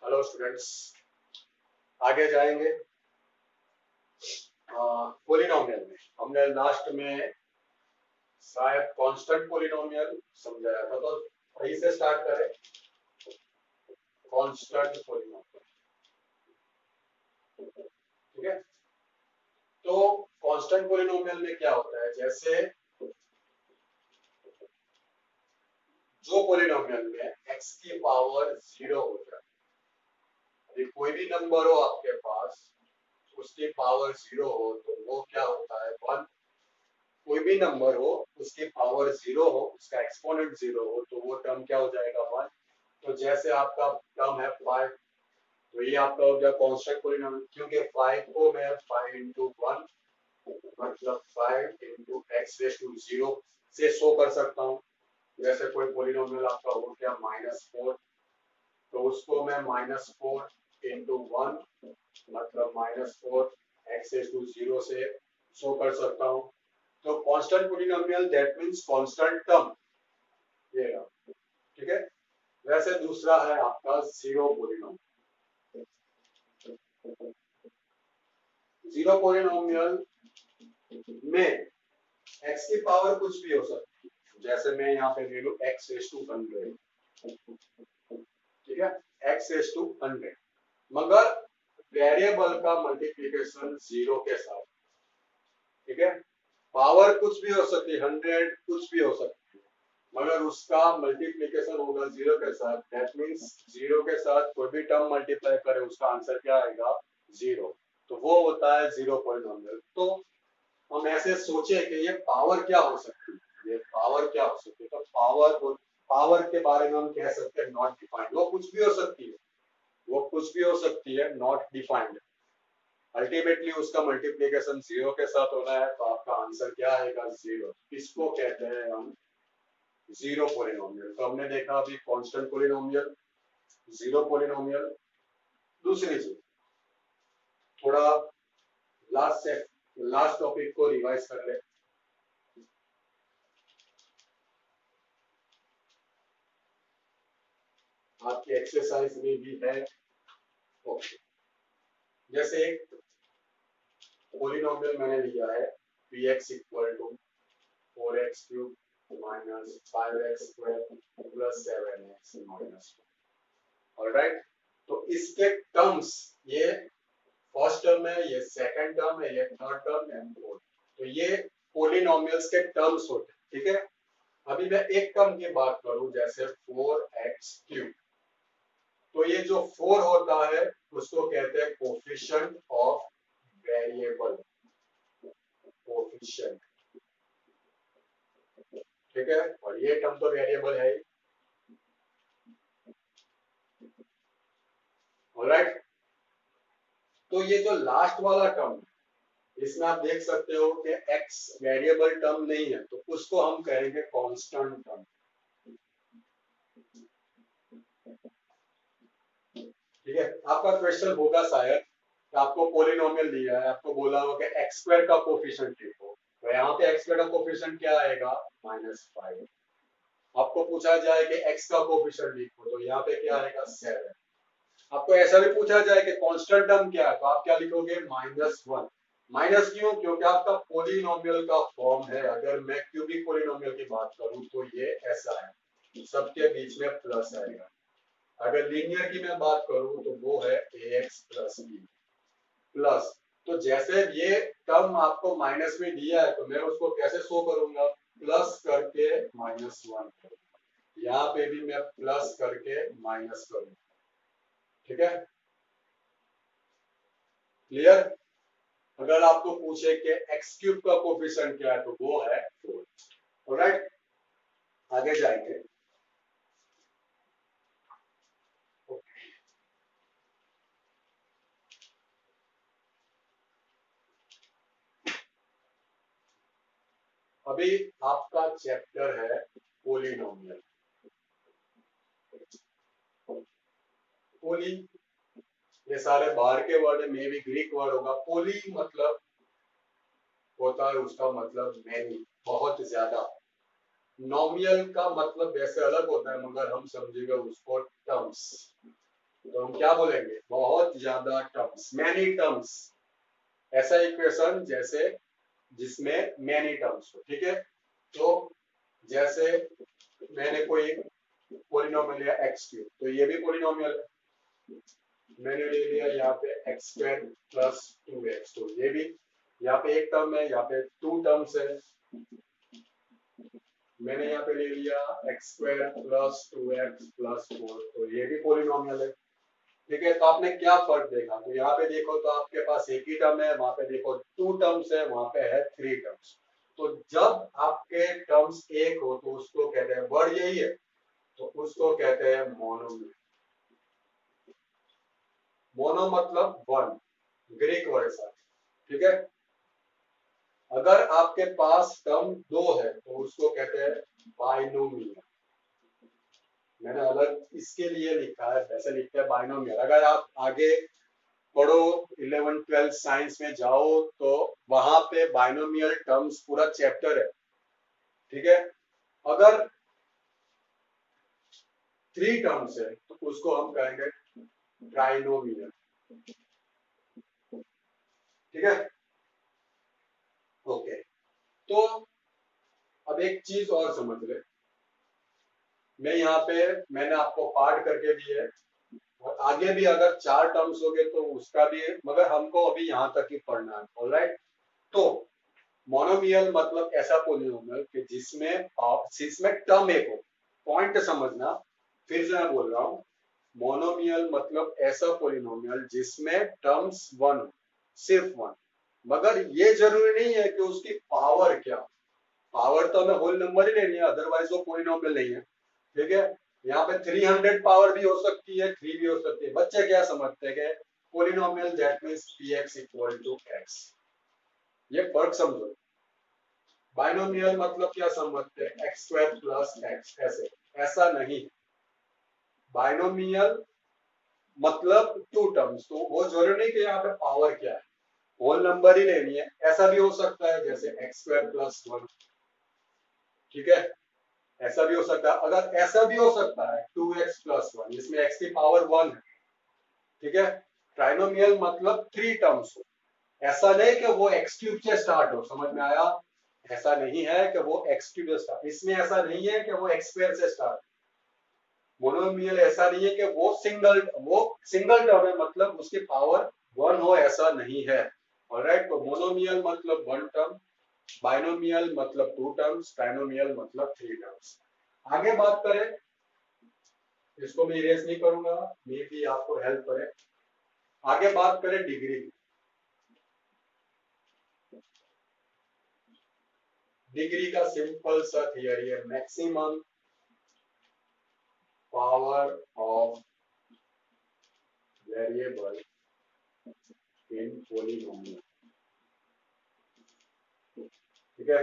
Hello students, आगे जाएंगे। Polynomial में हमने लास्ट में शायद कांस्टेंट पोलिनोमियल समझाया था, तो वहीं से स्टार्ट करें। कांस्टेंट पोलिनोमियल, ठीक है। तो कांस्टेंट पोलिनोमियल में क्या होता है, जैसे जो पोलिनोमियल में x की पावर 0 हो जाए, अभी कोई भी नंबर हो आपके पास, उसकी पावर 0 हो तो वो क्या होता है 1। कोई भी नंबर हो, उसकी पावर 0 हो, उसका एक्सपोनेंट 0 हो, तो वो टर्म क्या हो जाएगा 1। तो जैसे आपका टर्म है 5, तो ये आपका हो गया कांस्टेंट पोलिनोमियल, क्योंकि 5 को मैं 5 इंटू 1 मतलब 5 इंटू एक्स रेस टू 0 से शो कर सकता हूँ। जैसे कोई पोलिनोमियल आपका हो गया -4, तो उसको मैं -4 इंटू 1 मतलब -4 एक्स रेस टू 0 से शो कर सकता हूँ। तो constant polynomial that means constant term, ये रहा, ठीक है। वैसे दूसरा है आपका जीरो पोलिनोमियल। जीरो पोलिनोमियल में x की पावर कुछ भी हो सकती है, जैसे मैं यहाँ पे ले लूं x रेस टू 100, ठीक है, x रेस टू 100, मगर वेरिएबल का मल्टीप्लिकेशन 0 के साथ, ठीक है। पावर कुछ भी हो सकती है, 100 कुछ भी हो सकती है, मगर उसका मल्टीप्लिकेशन होगा 0 के साथ। दैट मींस 0 के साथ कोई भी टर्म मल्टीप्लाई करे उसका आंसर क्या आएगा 0, तो वो होता है जीरो पोलिनोमियल। तो हम ऐसे सोचे कि ये पावर क्या हो सकती है, ये पावर क्या हो सकती है, तो पावर के बारे में हम कह सकते हैं नॉट डिफाइंड। वो कुछ भी हो सकती है, वो कुछ भी हो सकती है, नॉट डिफाइंड। अल्टीमेटली उसका मल्टीप्लिकेशन 0 के साथ होना है, तो आपका आंसर क्या आएगा 0। इसको कहते हैं हम जीरो पोलिनोमियल। तो हमने देखा अभी कांस्टेंट पोलिनोमियल, जीरो पोलिनोमियल। दूसरी चीज, थोड़ा लास्ट टॉपिक को रिवाइज कर ले। आपकी एक्सरसाइज में भी है। ओके, जैसे एक पोलिनोमियल मैंने लिया है px equal to 4x cube minus 5x square plus 7x minus 1। Alright, तो इसके टर्म्स, ये फर्स्ट टर्म है, ये सेकंड टर्म है, ये थर्ड टर्म है, फोर्थ। तो ये पोलिनोमियल्स के टर्म्स होते हैं, ठीक है। अभी मैं एक टर्म की बात करूं, जैसे 4x क्यूब, तो ये जो 4 होता है उसको कहते हैं कोफिशिएंट ऑफ वेरिएबल, कोफिशिएंट, ठीक है। और ये टर्म तो वेरिएबल है। ऑलराइट, तो ये जो लास्ट वाला टर्म है, इसमें आप देख सकते हो कि x वेरिएबल टर्म नहीं है, तो उसको हम कहेंगे कांस्टेंट टर्म, ठीक है। आपका क्वेश्चन होगा शायद कि आपको पोलिनोमियल दिया है, आपको बोला हो कि x स्क्वायर का कोफिशिएंट लिखो, तो यहाँ पे x स्क्वायर का कोफिशिएंट क्या आएगा -5। आपको पूछा जाए कि x का कोफिशिएंट लिखो, तो यहाँ पे क्या आएगा 7। आपको ऐसा भी पूछा जाए कि कांस्टेंट टर्म क्या है, तो आप क्या लिखोगे -1। माइनस क्यों, क्योंकि आपका पोलिनोमियल का फॉर्म है। अगर मैं क्यूबिक पोलिनोमियल की बात करूं तो ये ऐसा है, सबके बीच में प्लस आएगा। अगर लीनियर की मैं बात करूं तो वो है ax प्लस b प्लस। तो जैसे ये टर्म आपको माइनस में दिया है, तो मैं उसको कैसे शो करूंगा, प्लस करके -1, यहाँ पे भी मैं प्लस करके माइनस करूंगा, ठीक है। क्लियर। अगर आपको पूछे कि एक्स क्यूब का कोफिशिएंट क्या है, तो वो है 4। ऑलराइट, आगे जाएंगे। अभी आपका चैप्टर है पोलिनोमियल। पोली, ये सारे बाहर के वर्ड है, मे भी ग्रीक वर्ड होगा। पोली मतलब होता है, उसका मतलब मैनी, बहुत ज्यादा। नोमियल का मतलब वैसे अलग होता है, मगर हम समझेगा उसको टर्म्स, तो हम क्या बोलेंगे, बहुत ज्यादा टर्म्स, मैनी टर्म्स, ऐसा इक्वेशन जैसे जिसमें मैनी टर्म्स हो, ठीक है। तो जैसे मैंने कोई पॉलिनोमियल लिया एक्स क्यूब, तो ये भी पॉलिनोमियल है। मैंने ले लिया यहाँ पे एक्स स्क्वायर प्लस 2x, तो ये भी यहाँ पे एक टर्म है, यहाँ पे 2 टर्म्स है। मैंने यहाँ पे ले लिया x square plus 2x plus 4, तो ये भी पॉलिनोमियल है, ठीक है। तो आपने क्या फर्क देखा, तो यहाँ पे देखो तो आपके पास एक ही टर्म है, वहां पे देखो 2 टर्म्स है, वहां पे है 3 टर्म्स। तो जब आपके टर्म्स एक हो तो उसको कहते हैं, वर्ड यही है, तो उसको कहते हैं मोनोमियल। मोनो मतलब वन, ग्रीक वर्ड है, ठीक है। अगर आपके पास टर्म 2 है तो उसको कहते हैं बाइनोमियल। मैंने अलग इसके लिए लिखा है, वैसे लिखते हैं बाइनोमियल। अगर आप आगे पढ़ो 11-12 साइंस में जाओ तो वहां पे बाइनोमियल टर्म्स पूरा चैप्टर है, ठीक है। अगर 3 टर्म्स है तो उसको हम कहेंगे ट्राइनोमियल, ठीक है। ओके, तो अब एक चीज और समझ ले, मैं यहाँ पे मैंने आपको पार्ट करके दिया है, और आगे भी अगर 4 टर्म्स हो गए तो उसका भी है, मगर हमको अभी यहाँ तक ही पढ़ना है, ऑलराइट। तो मोनोमियल मतलब ऐसा पॉलिनोमियल कि जिसमें टर्म एक हो। पॉइंट समझना, फिर से मैं बोल रहा हूँ, मोनोमियल मतलब ऐसा पॉलिनोमियल जिसमें टर्म्स वन हो, सिर्फ वन। मगर ये जरूरी नहीं है कि उसकी पावर क्या, पावर तो हमें होल नंबर ही लेनी है, अदरवाइज वो पॉलिनोमियल नहीं है, ठीक है। यहाँ पे 300 पावर भी हो सकती है, 3 भी हो सकती है। बच्चे क्या समझते हैं, polynomial that means px equal to x, ये फर्क समझो। बाइनोमियल मतलब क्या समझते हैं, एक्स स्क्वायर प्लस एक्स, ऐसे, ऐसा नहीं। बाइनोमियल मतलब 2 टर्म्स, तो वो जरूरी नहीं कि यहाँ पे पावर क्या है, होल नंबर ही लेनी है। ऐसा भी हो सकता है जैसे एक्स स्क्वायर प्लस 1, ठीक है, ऐसा भी हो सकता है। अगर ऐसा भी हो सकता है 2x प्लस 1, जिसमें x की पावर 1 है, ठीक है। ट्राइनोमियल मतलब 3 टर्म्स हो, ऐसा नहीं कि वो एक्स क्यूब से स्टार्ट हो, समझ में आया। ऐसा नहीं है कि वो एक्स क्यूब से स्टार्ट, इसमें ऐसा नहीं है कि वो एक्स स्क्वायर से स्टार्ट। मोनोमियल ऐसा नहीं है कि वो सिंगल टर्म है, मतलब उसकी पावर 1 हो, ऐसा नहीं है, ऑलराइट। तो मोनोमियल मतलब 1 टर्म, बाइनोमियल मतलब 2 टर्म्स, ट्राइनोमियल मतलब 3 टर्म्स। आगे बात करें, इसको मैं इरेज नहीं करूंगा, मे भी आपको हेल्प करे। आगे बात करें डिग्री की। डिग्री का सिंपल सा थियरी है, maximum power of variable in polynomial, ठीक है।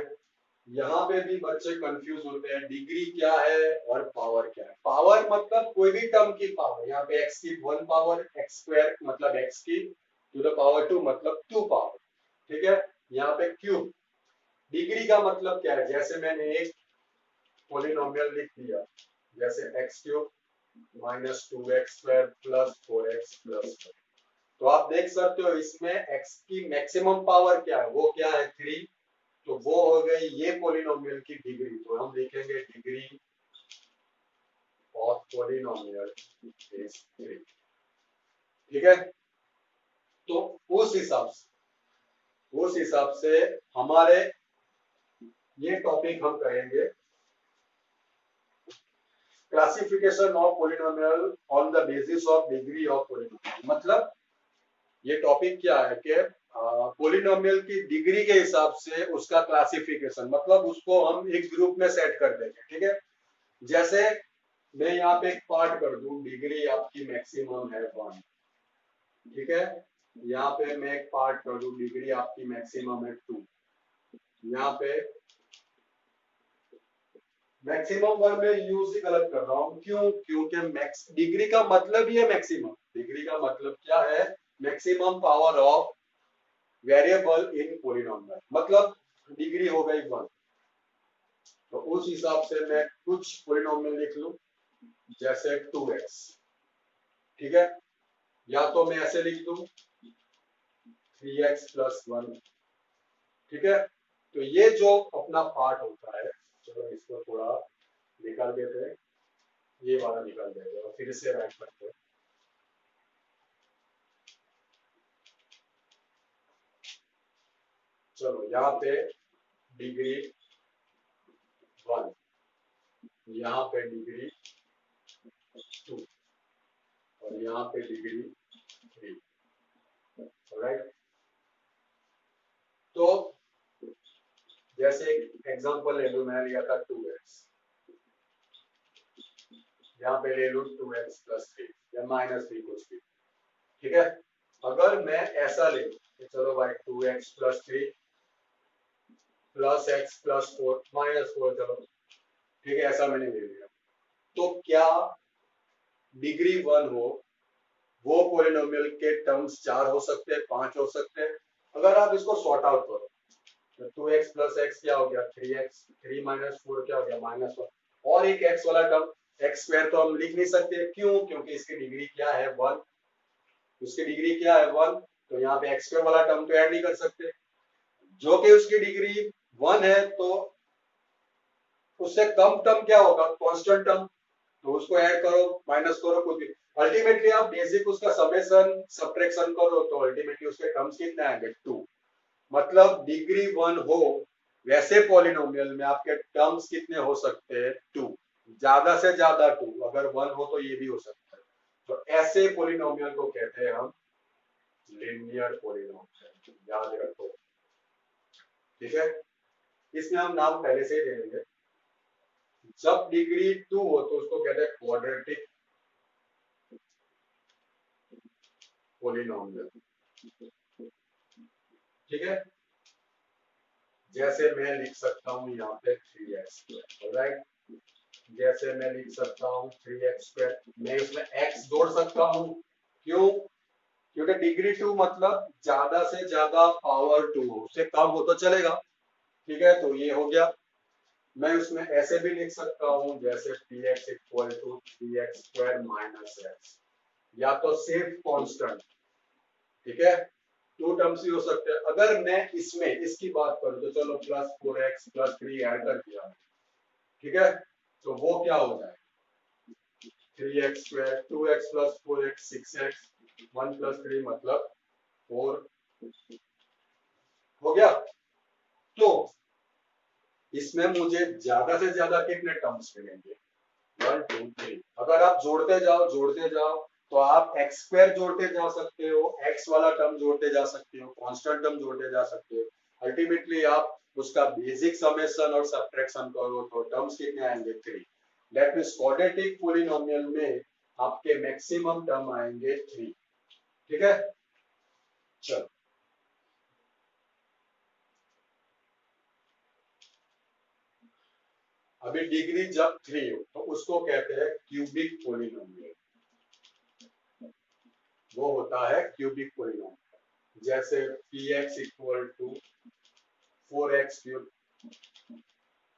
यहाँ पे भी बच्चे कंफ्यूज होते हैं, डिग्री क्या है और पावर क्या है। पावर मतलब कोई भी टर्म की पावर, यहाँ पे x की 1 पावर, x स्क्वायर मतलब x की टू द पावर 2 मतलब 2 पावर, ठीक है। यहाँ पे क्यूब। डिग्री का मतलब क्या है, जैसे मैंने एक पॉलिनोमियल लिख दिया, जैसे x cube minus 2x square plus 4x plus, तो आप देख सकते हो इसमें x की मैक्सिमम पावर क्या है, वो क्या है 3, तो वो हो गई ये पॉलिनोमियल की डिग्री। तो हम लिखेंगे डिग्री ऑफ पॉलिनोमियल इज 3, ठीक है। तो उस हिसाब से हमारे ये टॉपिक हम करेंगे classification of polynomial on the basis of degree of polynomial. मतलब ये टॉपिक क्या है कि पॉलिनोमियल की डिग्री के हिसाब से उसका क्लासिफिकेशन, मतलब उसको हम एक ग्रुप में सेट कर देंगे, ठीक है। जैसे मैं यहाँ पे एक पार्ट कर दूं, डिग्री आपकी मैक्सिमम है 1, ठीक है। यहाँ पे मैं एक पार्ट कर दूं, डिग्री आपकी मैक्सिमम है 2। यहाँ पे मैक्सिमम वर्ड में यूज ही गलत कर रहा हूँ, क्यों, क्योंकि मैक्स डिग्री का मतलब ही है मैक्सिमम। डिग्री का मतलब क्या है, maximum power of variable in polynomial, मतलब डिग्री हो गई 1। तो उस हिसाब से मैं कुछ पॉलिनोमियल लिख लूं, जैसे 2x, ठीक है, या तो मैं ऐसे लिख दूं 3x + 1, ठीक है। तो ये जो अपना पार्ट होता है, चलो इसको थोड़ा निकाल देते हैं, ये वाला निकाल देते हैं और फिर से राइट करते हैं। चलो यहाँ पे डिग्री 1, यहाँ पे डिग्री 2 और यहाँ पे डिग्री 3, राइट। तो जैसे एग्जांपल ले लो, मैंने लिया था 2x, यहाँ पे ले लूं 2x + 3 या -3 कुछ भी, ठीक है। अगर मैं ऐसा ले तो चलो भाई 2x + 3 + x + 4 -4, चलो ठीक है, ऐसा मैंने ले लिया। तो क्या डिग्री 1 हो वो पॉलिनोमियल के टर्म्स 4 हो सकते हैं, 5 हो सकते हैं। अगर आप इसको सॉर्ट आउट करो तो 2x + x क्या हो गया 3x, 3 - 4 क्या हो गया -1, और एक x वाला टर्म x² तो हम लिख नहीं सकते, क्यों? क्योंकि इसकी डिग्री क्या है 1, उसकी डिग्री क्या है 1, तो यहाँ पे x² वाला टर्म तो ऐड नहीं कर सकते, जो कि उसकी डिग्री 1 है। तो उससे कम टर्म क्या होगा, कांस्टेंट टर्म, तो उसको ऐड करो, माइनस करो, कुछ भी। अल्टीमेटली आप बेसिक उसका समेशन सब्ट्रैक्शन करो तो अल्टीमेटली उसके टर्म्स कितने आएंगे 2। मतलब डिग्री 1 हो वैसे पॉलिनोमियल में आपके टर्म्स कितने हो सकते हैं 2, ज्यादा से ज्यादा 2, अगर 1 हो तो ये भी हो सकता है। तो ऐसे पॉलिनोमियल को कहते हैं हम लीनियर पॉलिनोमियल, याद रखो, ठीक है। इसमें हम नाम पहले से ही दे देंगे। जब डिग्री 2 हो तो उसको कहते हैं क्वाड्रेटिक पॉलिनोमियल, ठीक है। जैसे मैं लिख सकता हूं यहाँ पे 3x², राइट। जैसे मैं लिख सकता हूँ 3x², मैं इसमें x जोड़ सकता हूँ, क्यों? क्योंकि डिग्री 2 मतलब ज्यादा से ज्यादा पावर 2 हो, उससे कम हो तो चलेगा, ठीक है। तो ये हो गया। मैं उसमें ऐसे भी लिख सकता हूँ जैसे px = 3x² - x, या तो सिर्फ कांस्टेंट, ठीक है। 2 टर्म्स ही हो सकते हैं। अगर मैं इसमें इसकी बात करूं तो चलो +4x + 3 ऐड कर दिया, ठीक है। तो वो क्या हो जाए 3x², 2x + 4x 6x, 1 + 3 मतलब 4 हो गया। तो इसमें मुझे ज्यादा से ज्यादा कितने टर्म्स मिलेंगे 1 2 3। अगर आप जोड़ते जाओ तो आप x² जोड़ते जा सकते हो, x वाला टर्म जोड़ते जा सकते हो, कांस्टेंट टर्म जोड़ते जा सकते हो। अल्टीमेटली आप उसका बेसिक समेशन और सब्ट्रैक्शन करो तो टर्म्स कितने आएंगे 3। दैट मींस क्वाड्रेटिक पॉलिनोमियल में आपके मैक्सिमम टर्म आएंगे 3, ठीक है। चलो अभी डिग्री जब 3 हो तो उसको कहते हैं क्यूबिक पॉलिनोमियल, वो होता है क्यूबिक पॉलिनोमियल। जैसे px = 4x³,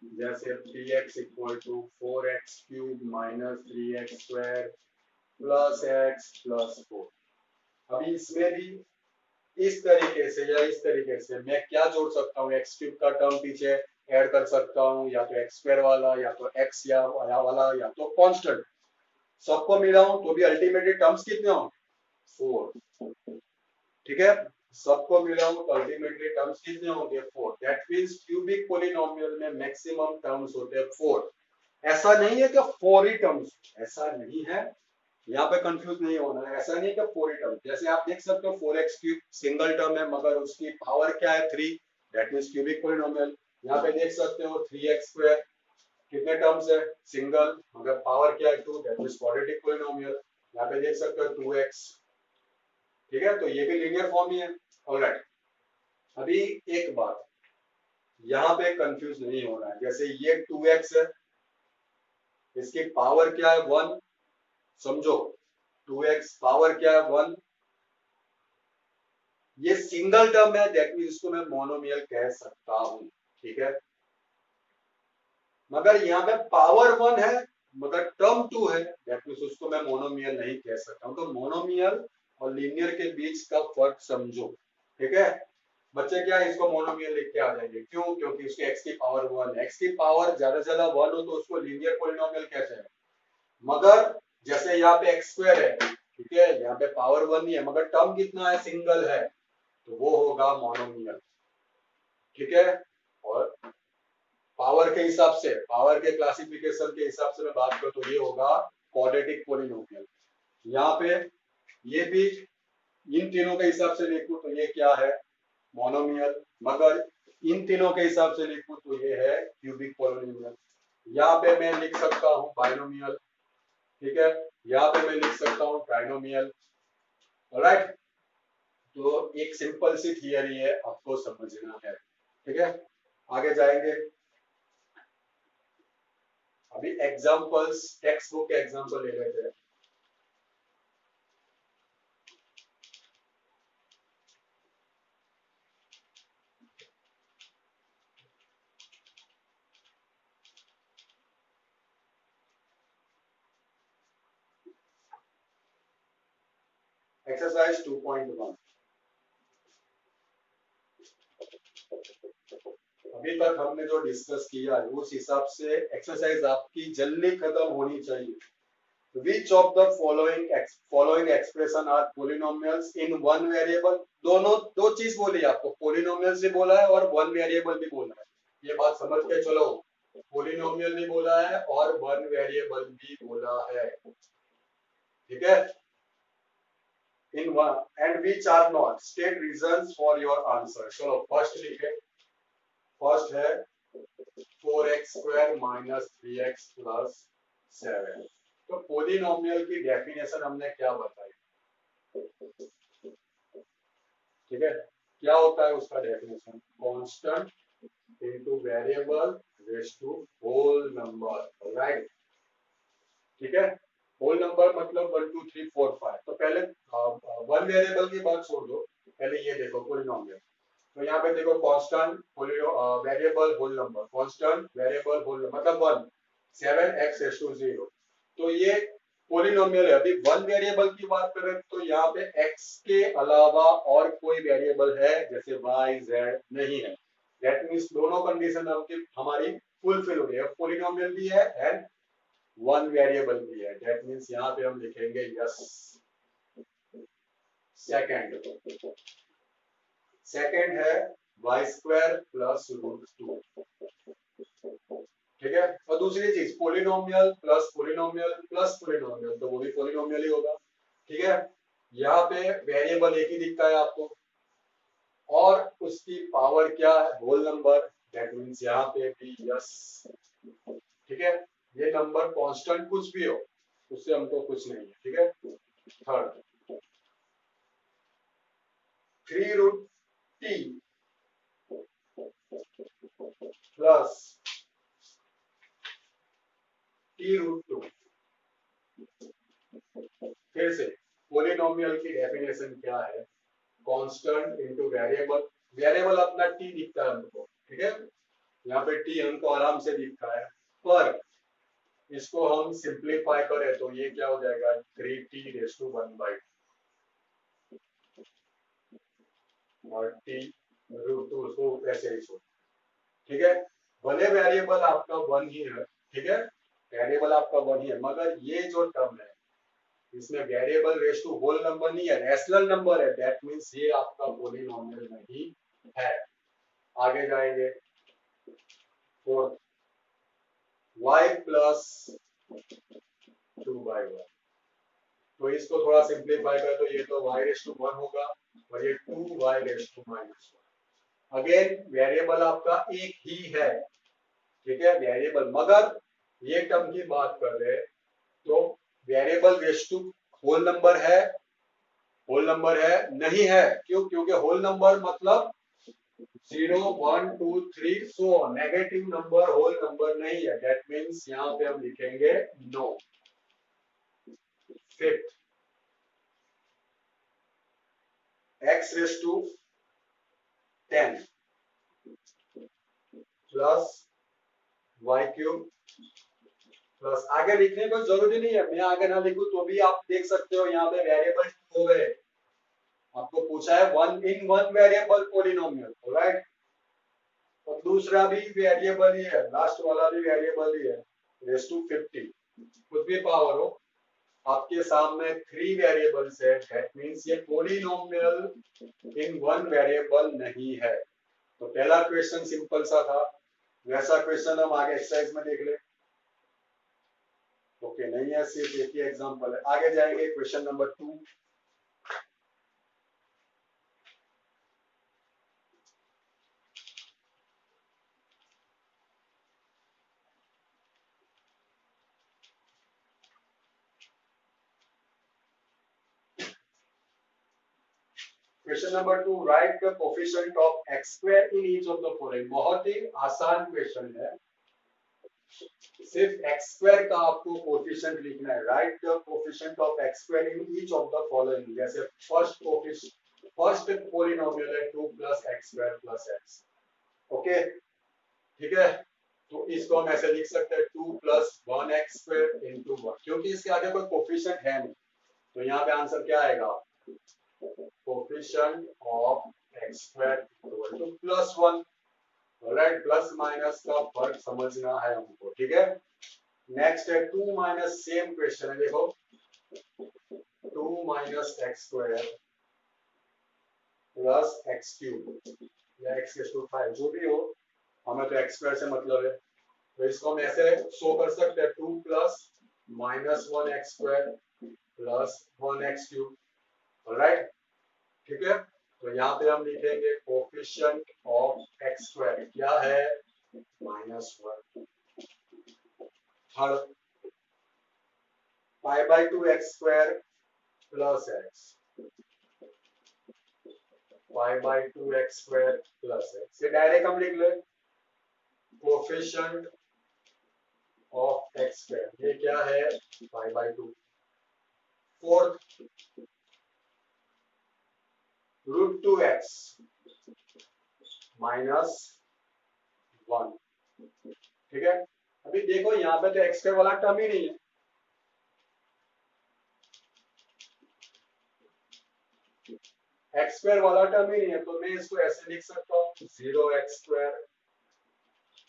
जैसे px = 4x³ - 3x² + x + 4। अभी इसमें भी इस तरीके से या इस तरीके से मैं क्या जोड़ सकता हूँ, x³ का टर्म पीछे ऐड कर सकता हूँ, या तो x² वाला, या तो x या वाला, या तो कांस्टेंट, सबको मिलाऊं तो भी अल्टीमेटली टर्म्स कितने होंगे 4, ठीक है। सबको मिलाऊं तो अल्टीमेटली टर्म्स कितने होंगे 4। दैट मींस क्यूबिक पॉलिनोमियल में मैक्सिमम टर्म्स होते हैं 4। ऐसा नहीं है कि 4 ही टर्म्स, ऐसा नहीं है, यहाँ पे कंफ्यूज नहीं होना है। ऐसा नहीं है कि 4 ही टर्म, जैसे आप देख सकते हो 4x³ सिंगल टर्म है मगर उसकी पावर क्या है 3, दैट मींस क्यूबिक पॉलिनोमियल। यहाँ पे देख सकते हो 3x², कितने टर्म्स है सिंगल मगर पावर क्या है 2, दैट मींस क्वाड्रेटिक पॉलिनोमियल। यहाँ पे देख सकते हो 2x, ठीक है। तो ये भी लीनियर फॉर्म ही है, ऑलराइट। अभी एक बात यहाँ पे कंफ्यूज नहीं होना है, जैसे ये 2x है, इसकी पावर क्या है 1, समझो 2x पावर क्या है 1, ये सिंगल टर्म है, दैट मींस इसको मैं मोनोमियल कह सकता हूं, ठीक है। मगर यहाँ पे पावर 1 है मगर टर्म 2 है, दैट मींस उसको मैं मोनोमियल नहीं कह सकता हूं। तो मोनोमियल और लीनियर के बीच का फर्क समझो, ठीक है बच्चे। क्या इसको मोनोमियल लिख के आ जाएंगे, क्यों? क्योंकि उसके x की पावर 1 है, x की पावर ज्यादा से ज्यादा 1 हो तो उसको लीनियर पॉलिनोमियल कहते हैं। मगर जैसे यहाँ पे x स्क्वायर है, ठीक है, यहाँ पे पावर 1 ही है मगर टर्म कितना है, सिंगल है, तो वो होगा मोनोमियल, ठीक है। और पावर के हिसाब से, पावर के क्लासिफिकेशन के हिसाब से मैं बात करूं तो ये होगा क्वाड्रेटिक पॉलिनोमियल। यहाँ पे ये भी इन तीनों के हिसाब से लिखूं तो ये क्या है, मोनोमियल। मगर इन तीनों के हिसाब से लिखूं तो ये है क्यूबिक पॉलिनोमियल। यहाँ पे मैं लिख सकता हूँ बाइनोमियल, ठीक है, यहाँ पे मैं लिख सकता हूँ ट्राइनोमियल। ऑलराइट, तो एक सिंपल सी थियरी है, आपको समझना है, ठीक है। आगे जाएंगे, अभी एग्जांपल्स, टेक्स्ट बुक के एग्जांपल ले लेते हैं। एक्सरसाइज 2.1। अभी तक हमने जो डिस्कस किया है उस हिसाब से एक्सरसाइज आपकी जल्दी खत्म होनी चाहिए। Which of the following expression are polynomials in one variable? दोनों दो चीज बोली आपको, पोलिनोमियल्स भी बोला है और वन वेरिएबल भी बोला है, ये बात समझ के चलो। पोलिनोमियल भी बोला है और वन वेरिएबल भी बोला है, ठीक है। In one and which are not, state reasons for your answer। चलो फर्स्ट लिखे, फर्स्ट है 4x square minus 3x plus 7। तो पोलिनोमियल की डेफिनेशन हमने क्या बताई, ठीक है, क्या होता है उसका definition, constant into variable raise to whole number, right, ठीक है। होल नंबर मतलब 1 2 3 4 5। तो पहले वन वेरिएबल की बात छोड़ दो, पहले ये देखो पोलिनोमियल। तो यहाँ पे देखो constant variable whole number, constant variable whole मतलब 1 7x रेज़ टू 0। तो ये पोलिनोमियल है। अभी वन वेरिएबल की बात करें तो यहाँ पे x के अलावा और कोई वेरिएबल है जैसे y z नहीं है, दैट मींस दोनों कंडीशन हमारी फुलफिल हो रही है, पोलिनोमियल भी है एंड वन वेरिएबल भी है, दैट मींस यहाँ पे हम लिखेंगे यस। सेकंड है y स्क्वायर प्लस रूट 2, ठीक है। और दूसरी चीज polynomial plus polynomial plus polynomial, तो वो भी पोलिनोमियल ही होगा, ठीक है। यहाँ पे वेरिएबल एक ही दिखता है आपको और उसकी पावर क्या है, होल नंबर, दैट मींस यहाँ पे भी यस, ठीक है। ये नंबर कांस्टेंट कुछ भी हो उससे हमको कुछ नहीं है, ठीक है। Third 3 root t plus t root 2। फिर से पोलिनोमियल की डेफिनेशन क्या है, कांस्टेंट इनटू वेरिएबल, वेरिएबल अपना टी दिखता है हमको, ठीक है, यहाँ पे टी हमको आराम से दिखता है, पर इसको हम सिंप्लीफाई करें तो ये क्या हो जाएगा 3t रेज़ टू 1/2 और t रूट 2 उसको ऐसे ही छोड़, ठीक है। भले वेरिएबल आपका 1 ही है, ठीक है, वेरिएबल आपका 1 ही है मगर ये जो टर्म है इसमें variable raise to whole number नहीं है, रैशनल नंबर है, दैट मींस ये आपका पॉलिनोमियल नहीं है। आगे जाएंगे, फोर्थ y प्लस 2/1। तो इसको थोड़ा सिंप्लीफाई कर तो ये तो y रेज़ टू 1 होगा और ये 2y raise to -1। Again variable आपका एक ही है, ठीक है, वेरिएबल, मगर ये टर्म की बात कर रहे हैं तो variable raise to whole number है, होल नंबर है नहीं है, क्यों? क्योंकि होल नंबर मतलब 0 1 2 3 so negative number whole number नहीं है, दैट मींस यहाँ पे हम लिखेंगे no. Fifth x raise to 10 plus y cube plus आगे लिखने को जरूरी नहीं है, मैं आगे ना लिखूं तो भी आप देख सकते हो यहाँ पे वेरिएबल हो गए। आपको पूछा है वन वेरिएबल पॉलिनोमियल, राइट, और दूसरा भी वेरिएबल ही है, लास्ट वाला भी वेरिएबल ही है, रेस टू 50 कुछ भी पावर हो, आपके सामने 3 वेरिएबल्स है, दैट मींस ये पॉलिनोमियल इन वन वेरिएबल नहीं है। तो पहला क्वेश्चन सिंपल सा था, वैसा क्वेश्चन हम आगे एक्सरसाइज में देख ले। ओके, नहीं है, सिर्फ एक ही एग्जांपल है। आगे जाएंगे question number 2। Question number 2, right the coefficient of x square in each of the following. बहुत ही आसान क्वेश्चन है, सिर्फ एक्स स्क्वायर का आपको कोफिशिएंट लिखना है। Right the coefficient of x square in each of the following. जैसे फर्स्ट पॉलिनोमियल है 2 plus x square plus x. Okay, ठीक है, तो इसको हम ऐसे लिख सकते हैं 2 प्लस 1 एक्स स्क्वायर इंटू 1, क्योंकि इसके आगे कोई कोफिशिएंट है नहीं, तो यहाँ पे आंसर क्या आएगा, coefficient of x square equal two plus 1। Right, plus minus का फर्क समझना है हमको, ठीक है। नेक्स्ट है 2 माइनस, सेम क्वेश्चन है, देखो 2 minus x square plus x cube या एक्स के टू 5, जो भी हो, हमें तो एक्स स्क्वायर से मतलब है, तो इसको हम ऐसे शो कर सकते हैं 2 plus minus 1 x square plus 1 x cube, right, ठीक है। तो यहाँ पे हम लिखेंगे कोफिशिएंट ऑफ एक्स स्क्वायर क्या है, -1। Third, pi by 2 x square plus x, pi by 2 x square plus x, ये डायरेक्ट हम लिख ले कोफिशिएंट ऑफ एक्स स्क्वायर, ये क्या है, pi by 2। Fourth, √2x minus 1, ठीक है। अभी देखो यहाँ पे तो एक्स स्क्वायर वाला टर्म ही नहीं है, एक्स स्क्वायर वाला टर्म ही नहीं है, तो मैं इसको ऐसे लिख सकता हूँ 0x square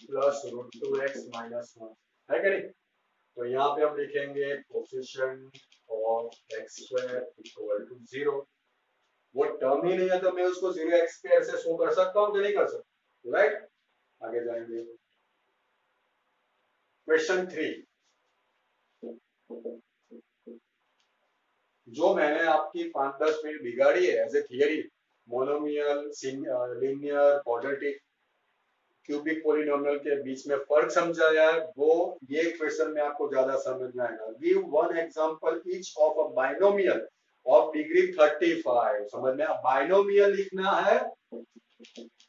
plus √2x minus 1, है कि नहीं। तो यहाँ पे हम लिखेंगे coefficient of x square equal to 0। वो टर्म ही नहीं है तो मैं उसको 0x स्क्वायर से शो कर सकता हूँ कि नहीं कर सकता, राइट। आगे जाएंगे क्वेश्चन 3, जो मैंने आपकी 5-10 मिनट बिगाड़ी है as a theory, monomial, linear, quadratic, cubic polynomial के बीच में फर्क समझाया है, वो ये क्वेश्चन में आपको ज्यादा समझ में आएगा। Give one example each of a binomial of degree 35। समझ में, बाइनोमियल लिखना है,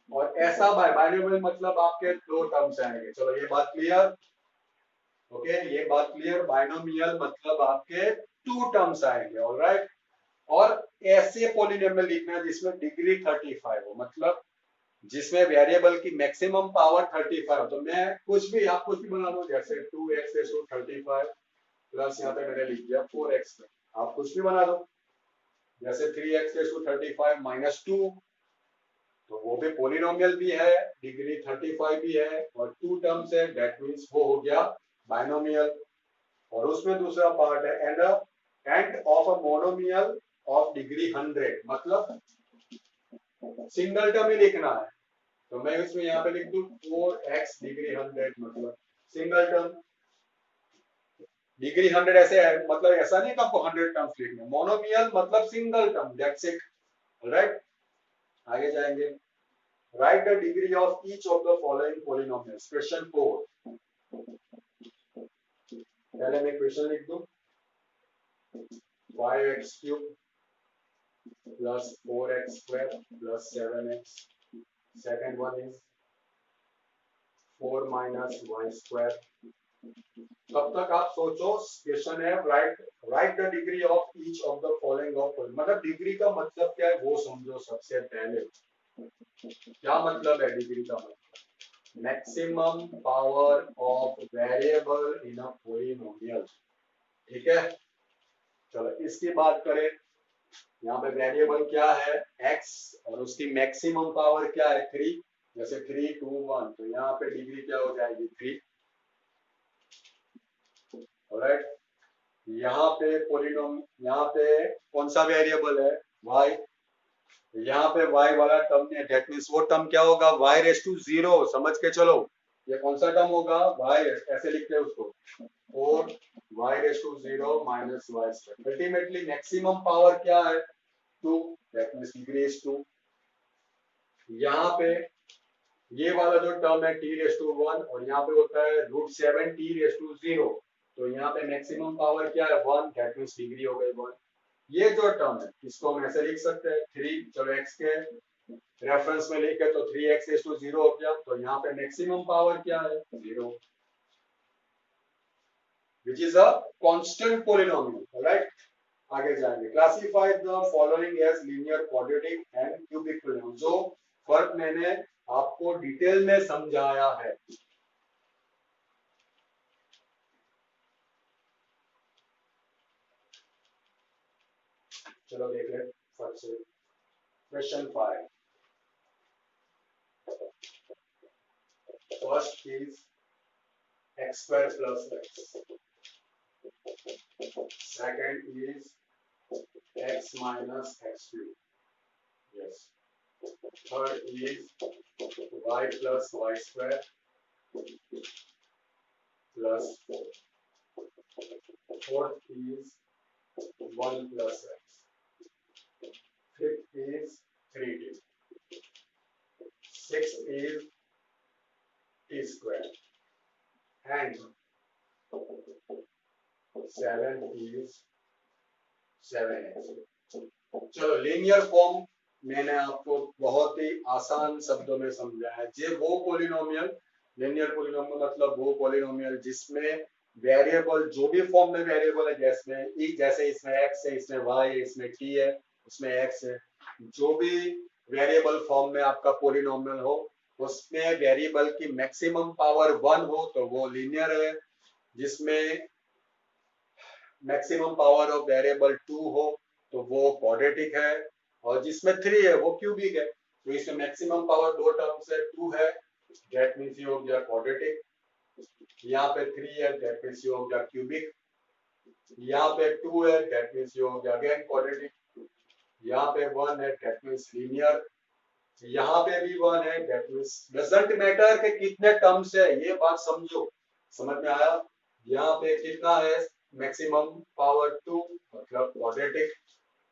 और ऐसा बाइनोमियल मतलब आपके 2 टर्म्स आएंगे। चलो ये बात क्लियर, ओके, ये बात क्लियर, बाइनोमियल मतलब आपके 2 टर्म्स आएंगे, ऑलराइट। और ऐसे पॉलिनोमियल लिखना है जिसमें डिग्री 35 हो, मतलब जिसमें वेरिएबल की मैक्सिमम पावर 35 हो। तो मैं कुछ भी, आप कुछ भी बना दो, जैसे 2x⁵35 प्लस यहाँ पे मैंने लिख दिया 4x, आप कुछ भी बना दो, जैसे 3x⁵35 माइनस 2, तो वो भी पॉलिनोमियल भी है, डिग्री 35 भी है, और 2 टर्म्स है, दैट मींस वो हो गया बाइनोमियल। और उसमें दूसरा पार्ट है end of a monomial of degree 100, मतलब सिंगल टर्म ही लिखना है, तो मैं इसमें यहाँ पे लिख दूं 4x डिग्री 100, मतलब सिंगल टर्म। डिग्री 100 ऐसे है, मतलब ऐसा नहीं कि आपको 100 टर्म्स लिखने, मोनोमियल मतलब single term, that's it, right. आगे जाएंगे, right the degree of each of the following polynomials. Question 4, पहले मैं क्वेश्चन लिख दूं 5x³ plus 4x² plus 7x। Second one is 4 minus y²। तब तक आप सोचो, क्वेश्चन है right the degree of each of the following of, मतलब डिग्री का मतलब क्या है वो समझो सबसे पहले। क्या मतलब है डिग्री का मतलब, maximum power of variable in a polynomial. ठीक है, चलो इसकी बात करें। यहाँ पे वेरिएबल क्या है x और उसकी मैक्सिमम पावर क्या है 3। जैसे 3 2 1 तो यहाँ पे डिग्री क्या हो जाएगी 3। ऑलराइट, यहाँ पे पॉलिनोम, यहाँ पे कौन सा वेरिएबल है y, यहाँ पे y वाला टर्म है, दैट मींस वो टर्म क्या होगा y रेस टू 0। समझ के चलो, ये कौन सा टर्म होगा y, ऐसे लिखते हैं उसको 4 y raise to 0 minus y square. Ultimately maximum power क्या है 2, दैट मींस डिग्री इज 2। यहाँ पे ये वाला जो टर्म है t रेस टू 1 और यहाँ पे होता है √7 t रेस टू 0, तो यहाँ पे मैक्सिमम पावर क्या है 1, दैट मींस डिग्री हो गई 1। ये जो टर्म है इसको हम ऐसे लिख सकते हैं 3, चलो x के रेफरेंस में लिखे तो 3x रेस टू 0 हो गया, तो यहाँ पे मैक्सिमम पावर क्या है 0, which is a constant polynomial, right? आगे जाएंगे। Classify the following as linear, quadratic and cubic polynomial. जो फर्क मैंने आपको डिटेल में समझाया है। चलो देख ले फर्स्ट से question 5। First is x square plus x, second is x minus x cube, yes, third is y plus y square plus 4, fourth is 1 plus x, fifth is 3t, sixth is t square and seventh is 7x। चलो linear form मैंने आपको बहुत ही आसान शब्दों में समझाया। जे वो polynomial, linear polynomial मतलब वो पॉलिनोमियल जिसमें वेरिएबल जो भी फॉर्म में वेरिएबल है, जैसे इसमें x है, इसमें y है, इसमें t है, उसमें x है, जो भी वेरिएबल फॉर्म में आपका पॉलिनोमियल हो उसमें वेरिएबल की मैक्सिमम पावर 1 हो तो वो लीनियर है, जिसमें मैक्सिमम पावर ऑफ वेरिएबल 2 हो तो वो क्वाड्रेटिक है, और जिसमें 3 है वो क्यूबिक है। तो इसमें मैक्सिमम पावर दो टर्म्स है, 2 है, दैट मींस ये हो गया क्वाड्रेटिक, यहाँ पे 3 है, दैट मींस ये हो गया क्यूबिक, यहाँ पे 2 है, दैट मींस ये हो गया अगेन क्वाड्रेटिक, यहाँ पे 1 है, दैट मींस लीनियर, यहाँ पे भी 1 है, दैट मींस डजंट मैटर कि कितने टर्म्स है, ये बात समझो। समझ में आया? यहाँ पे कितना है मैक्सिमम पावर 2 मतलब क्वाड्रेटिक,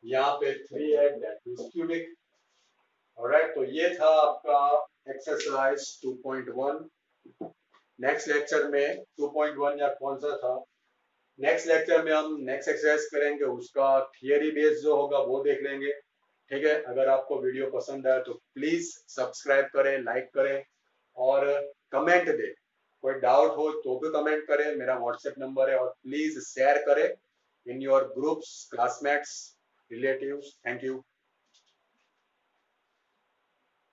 यहाँ पे 3 है, दैट मींस क्यूबिक। ऑलराइट, तो ये था आपका एक्सरसाइज 2.1। नेक्स्ट लेक्चर में 2.1 या कौन सा था, नेक्स्ट लेक्चर में हम नेक्स्ट एक्सरसाइज करेंगे, उसका थियरी बेस जो होगा वो देख लेंगे। ठीक है, अगर आपको वीडियो पसंद आया तो प्लीज सब्सक्राइब करें, लाइक करें और कमेंट दें। कोई डाउट हो तो भी कमेंट करें, मेरा व्हाट्सएप नंबर है, और प्लीज शेयर करें in your groups, classmates, relatives. Thank you.